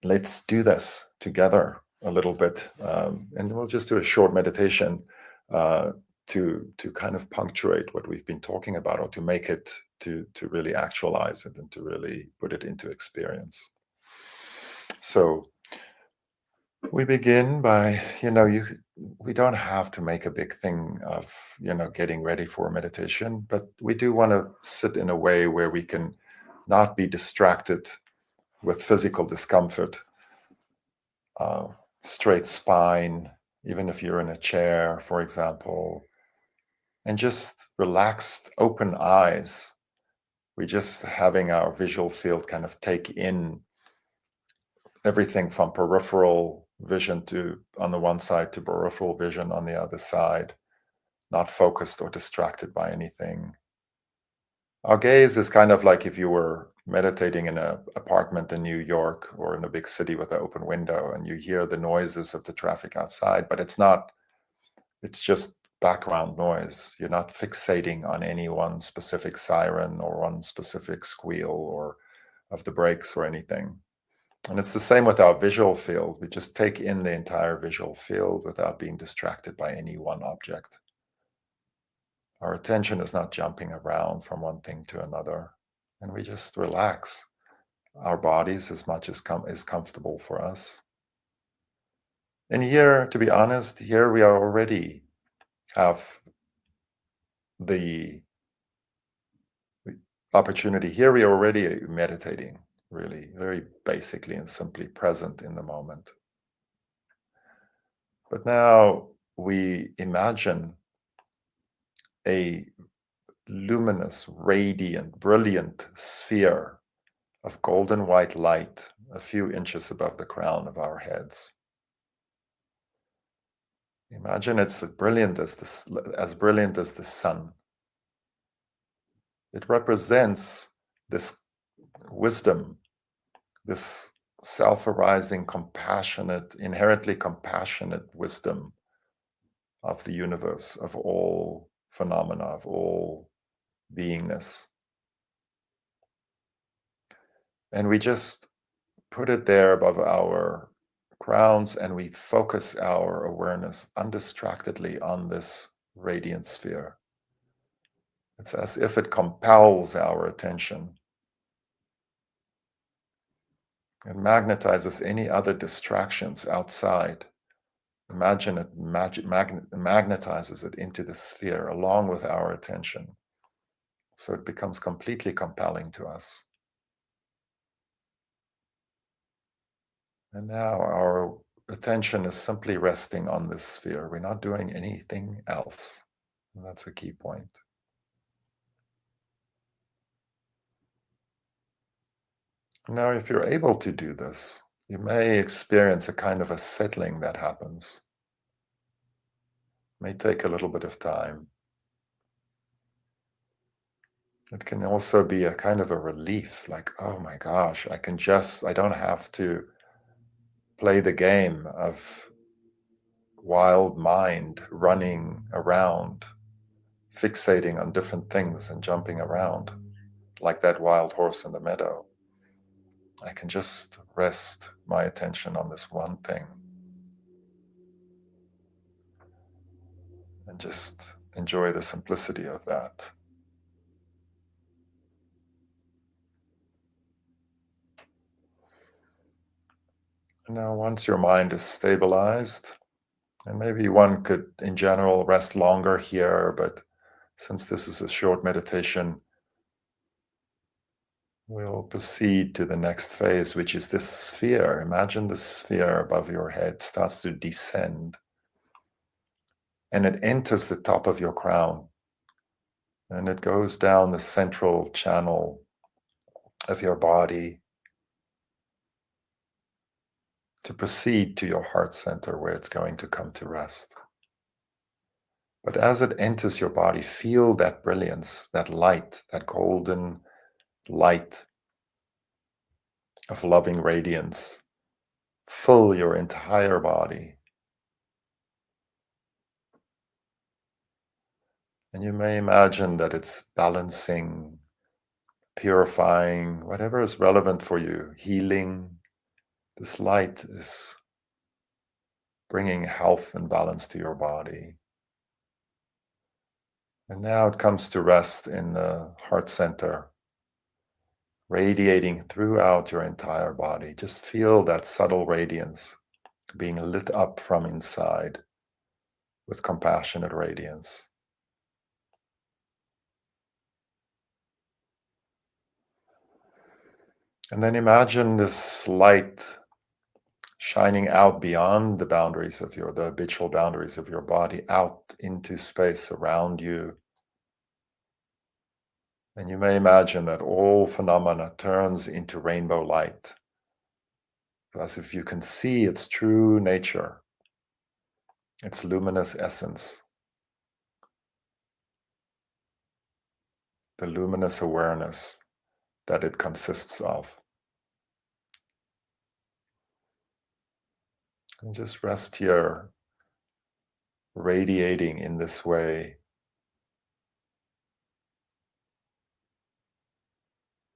let's do this together a little bit, and we'll just do a short meditation to kind of punctuate what we've been talking about, or to make it, to really actualize it and to really put it into experience. So we begin by, we don't have to make a big thing of, getting ready for meditation, but we do want to sit in a way where we can not be distracted with physical discomfort, straight spine, even if you're in a chair, for example, and just relaxed, open eyes. We're just having our visual field kind of take in everything from peripheral vision on the one side to peripheral vision on the other side, not focused or distracted by anything. Our gaze is kind of like if you were meditating in an apartment in New York or in a big city with an open window, and you hear the noises of the traffic outside, but it's just background noise. You're not fixating on any one specific siren or one specific squeal or of the brakes or anything. And it's the same with our visual field. We just take in the entire visual field without being distracted by any one object. Our attention is not jumping around from one thing to another. And we just relax our bodies as much as is comfortable for us. And here, to be honest, here we are already have the opportunity. Here we are already meditating, really, very basically and simply present in the moment. But now we imagine a luminous, radiant, brilliant sphere of golden white light a few inches above the crown of our heads. Imagine it's as brilliant as the sun. It represents this wisdom, this self-arising, compassionate, inherently compassionate wisdom of the universe, of all phenomena, of all beingness. And we just put it there above our crowns, and we focus our awareness undistractedly on this radiant sphere. It's as if it compels our attention and magnetizes any other distractions outside. Imagine it magnetizes it into the sphere along with our attention. So it becomes completely compelling to us. And now our attention is simply resting on this sphere. We're not doing anything else. And that's a key point. Now, if you're able to do this, you may experience a kind of a settling that happens. It may take a little bit of time. It can also be a kind of a relief, like, oh my gosh, I don't have to play the game of wild mind running around, fixating on different things and jumping around like that wild horse in the meadow. I can just rest my attention on this one thing. And just enjoy the simplicity of that. And now once your mind is stabilized, and maybe one could in general rest longer here, but since this is a short meditation, we'll proceed to the next phase, which is this sphere. Imagine the sphere above your head starts to descend, and it enters the top of your crown, and it goes down the central channel of your body to proceed to your heart center, where it's going to come to rest. But as it enters your body, feel that brilliance, that light, that golden light of loving radiance fill your entire body. And you may imagine that it's balancing, purifying, whatever is relevant for you, healing. This light is bringing health and balance to your body. And now it comes to rest in the heart center, radiating throughout your entire body. Just feel that subtle radiance being lit up from inside with compassionate radiance. And then imagine this light shining out beyond the boundaries of the habitual boundaries of your body, out into space around you. And you may imagine that all phenomena turns into rainbow light, as if you can see its true nature, its luminous essence, the luminous awareness that it consists of. And just rest here, radiating in this way,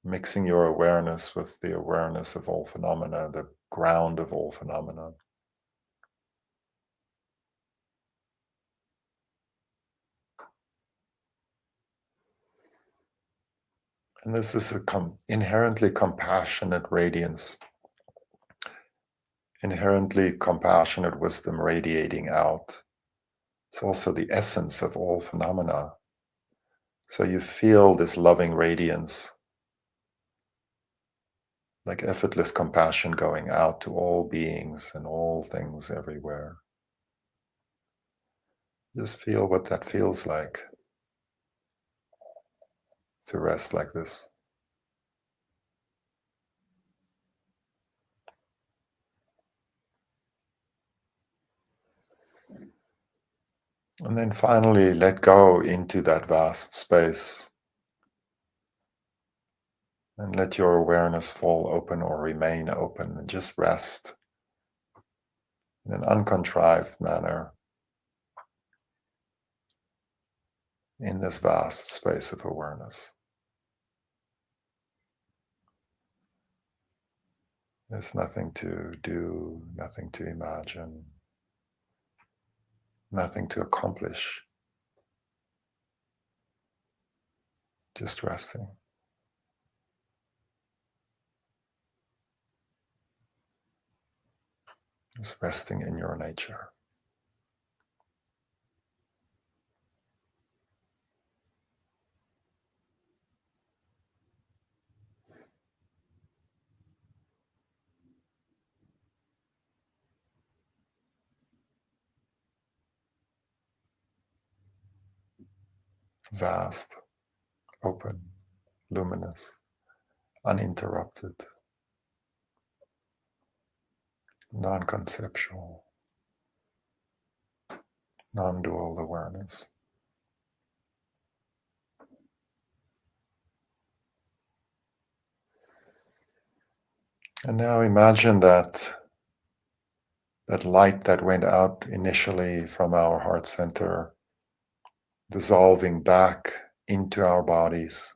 mixing your awareness with the awareness of all phenomena, the ground of all phenomena. And this is a inherently compassionate radiance, inherently compassionate wisdom radiating out. It's also the essence of all phenomena. So you feel this loving radiance, like effortless compassion going out to all beings and all things everywhere. Just feel what that feels like to rest like this. And then finally, let go into that vast space and let your awareness fall open or remain open and just rest in an uncontrived manner in this vast space of awareness. There's nothing to do, nothing to imagine, nothing to accomplish. Just resting. Just resting in your nature. Vast, open, luminous, uninterrupted, non-conceptual, non-dual awareness. And now imagine that light that went out initially from our heart center dissolving back into our bodies.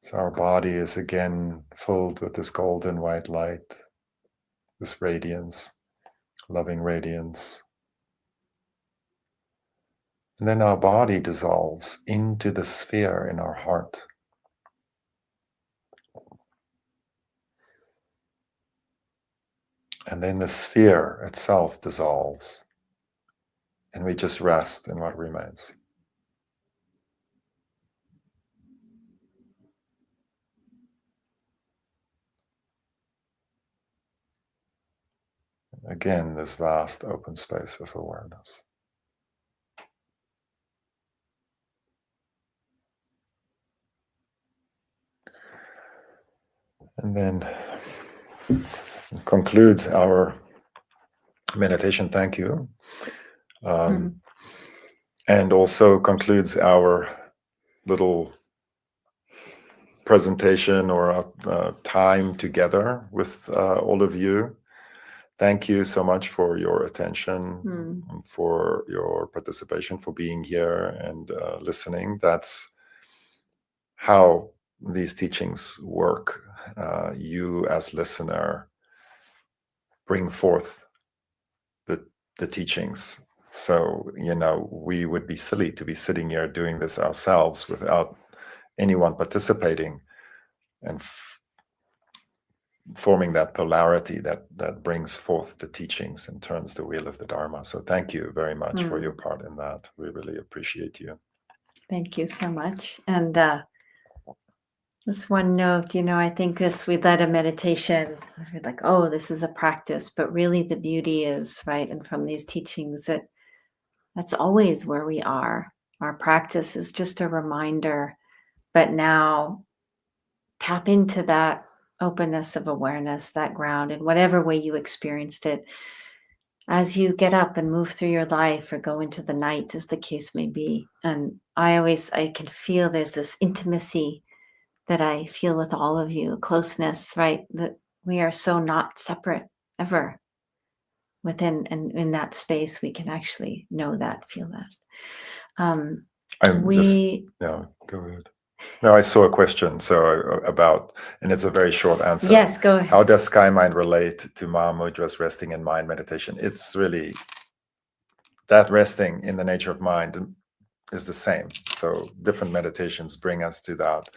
So our body is again filled with this golden white light, this radiance, loving radiance. And then our body dissolves into the sphere in our heart. And then the sphere itself dissolves. And we just rest in what remains. Again, this vast open space of awareness. And then concludes our meditation. Thank you. And also concludes our little presentation or time together with all of you. Thank you so much for your attention, and for your participation, for being here and listening. That's how these teachings work. You as listener bring forth the teachings. So, we would be silly to be sitting here doing this ourselves without anyone participating and forming that polarity that brings forth the teachings and turns the wheel of the Dharma. So thank you very much for your part in that. We really appreciate you. Thank you so much. And this one note, I think we led a meditation, we're like, oh, this is a practice, but really the beauty is, right, and from these teachings, that's always where we are. Our practice is just a reminder, but now tap into that openness of awareness, that ground, in whatever way you experienced it, as you get up and move through your life or go into the night, as the case may be. And I can feel there's this intimacy that I feel with all of you, closeness, right? That we are so not separate ever. Within and in that space, we can actually know that, feel that. Go ahead. No, I saw a question and it's a very short answer. Yes, go ahead. How does Skymind relate to Mahamudra's resting in mind meditation? It's really that resting in the nature of mind is the same. So different meditations bring us to that.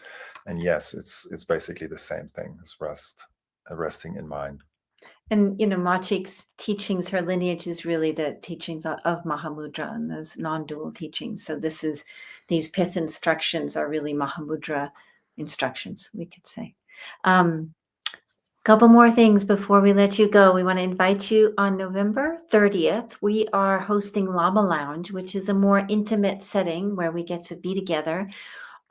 And yes, it's basically the same thing as resting in mind. And, Machig's teachings, her lineage is really the teachings of Mahamudra and those non-dual teachings. So these pith instructions are really Mahamudra instructions, we could say. Couple more things before we let you go. We want to invite you on November 30th. We are hosting Lama Lounge, which is a more intimate setting where we get to be together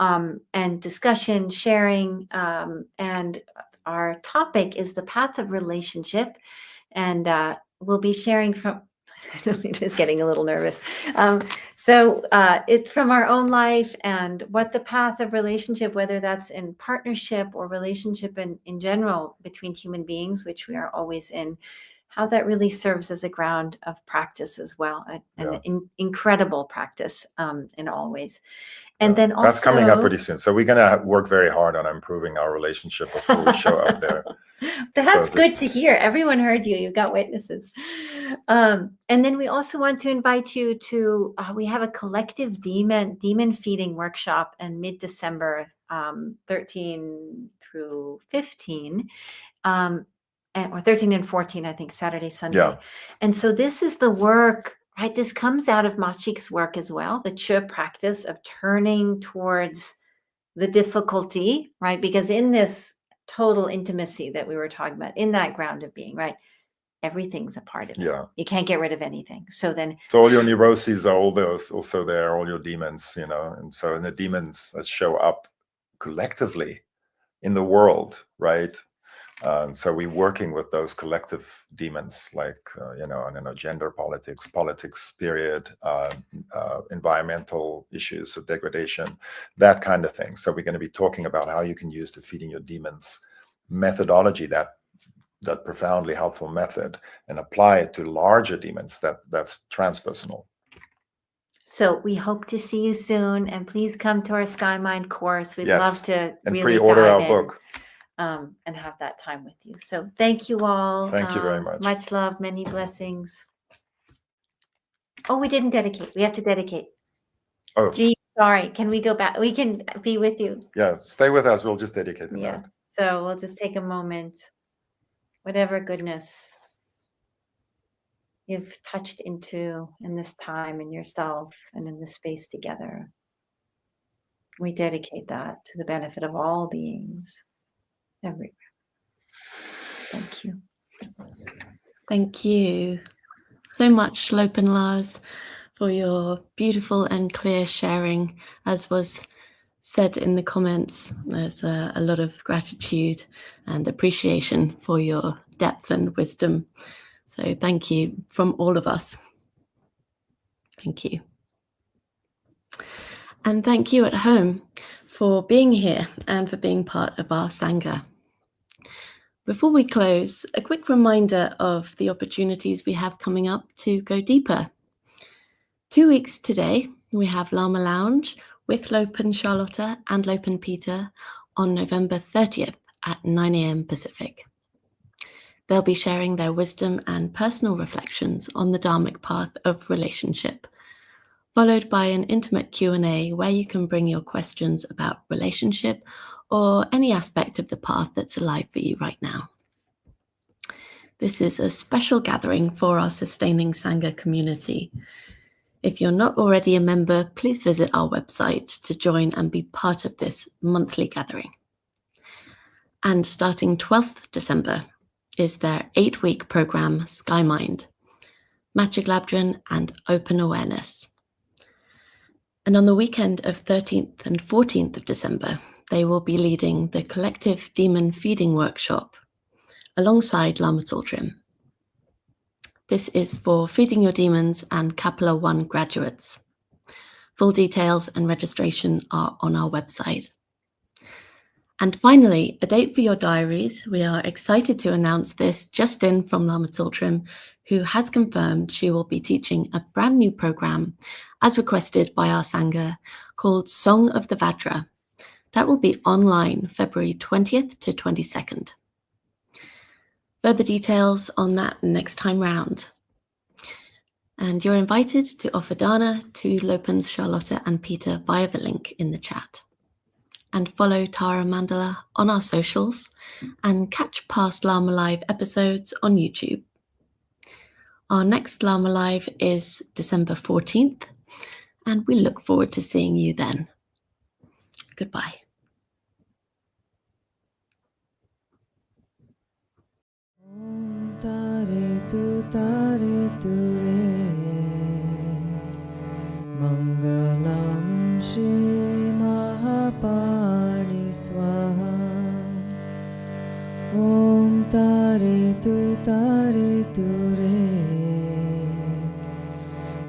and discussion, sharing, and our topic is the path of relationship. And we'll be sharing from, just getting a little nervous. It's from our own life and what the path of relationship, whether that's in partnership or relationship in general between human beings, which we are always in, how that really serves as a ground of practice as well. An incredible practice in all ways. And then also, that's coming up pretty soon. So we're going to work very hard on improving our relationship before we show up there. That's good to hear. Everyone heard you. You've got witnesses. And then we also want to invite you to, we have a collective demon feeding workshop in mid-December, 13 through 15, or 13 and 14, I think, Saturday, Sunday. Yeah. And so this is the work, right? This comes out of Machig's work as well, the Chö practice of turning towards the difficulty, right? Because in this total intimacy that we were talking about, in that ground of being, right? Everything's a part of it. Yeah. You can't get rid of anything. So all your neuroses are all those also there, all your demons, and so the demons that show up collectively in the world, right? So we're working with those collective demons, like, gender politics, period, environmental issues of degradation, that kind of thing. So we're going to be talking about how you can use the Feeding Your Demons methodology, that profoundly helpful method, and apply it to larger demons that's transpersonal. So we hope to see you soon, and please come to our Skymind course. We'd love to and really pre-order dive our in, book. And have that time with you. So thank you all. Thank you very much. Much love, many blessings. Oh, we didn't dedicate. We have to dedicate. Oh, Gee, sorry. Can we go back? We can be with you. Yeah, stay with us. We'll just dedicate the night. So we'll just take a moment. Whatever goodness you've touched into in this time in yourself and in this space together, we dedicate that to the benefit of all beings everywhere. Thank you. Thank you so much, Lopön Lars, for your beautiful and clear sharing. As was said in the comments, there's a lot of gratitude and appreciation for your depth and wisdom. So thank you from all of us. Thank you. And thank you at home for being here and for being part of our Sangha. Before we close, a quick reminder of the opportunities we have coming up to go deeper. 2 weeks today, we have Lama Lounge with Lopön Charlotte and Lopön Pieter on November 30th at 9 a.m. Pacific. They'll be sharing their wisdom and personal reflections on the Dharmic path of relationship, followed by an intimate Q&A where you can bring your questions about relationship or any aspect of the path that's alive for you right now. This is a special gathering for our Sustaining Sangha community. If you're not already a member, please visit our website to join and be part of this monthly gathering. And starting 12th December is their 8-week program, Skymind, Machig Labdrön and Open Awareness. And on the weekend of 13th and 14th of December, they will be leading the collective demon feeding workshop alongside Lama Tsoldrim. This is for Feeding Your Demons and Kapala 1 graduates. Full details and registration are on our website. And finally, a date for your diaries. We are excited to announce this just in from Lama Tsoldrim, who has confirmed she will be teaching a brand new program as requested by our Sangha called Song of the Vajra. That will be online February 20th to 22nd. Further details on that next time round. And you're invited to offer dana to Lopön's Charlotte and Peter via the link in the chat. And follow Tara Mandala on our socials and catch past Lama Live episodes on YouTube. Our next Lama Live is December 14th, and we look forward to seeing you then. Goodbye. Mangalam Shri Mahapani Swaha. Om Tare Tu Re.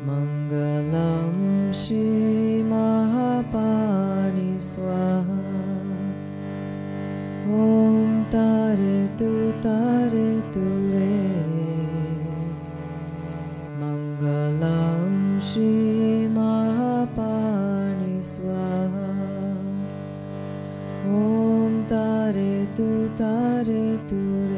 Mangalam Shri Mahapani Swaha. Om Tare Tu Re. Mangalam Shri Mahapani Swaha. Om Tare Tu Re.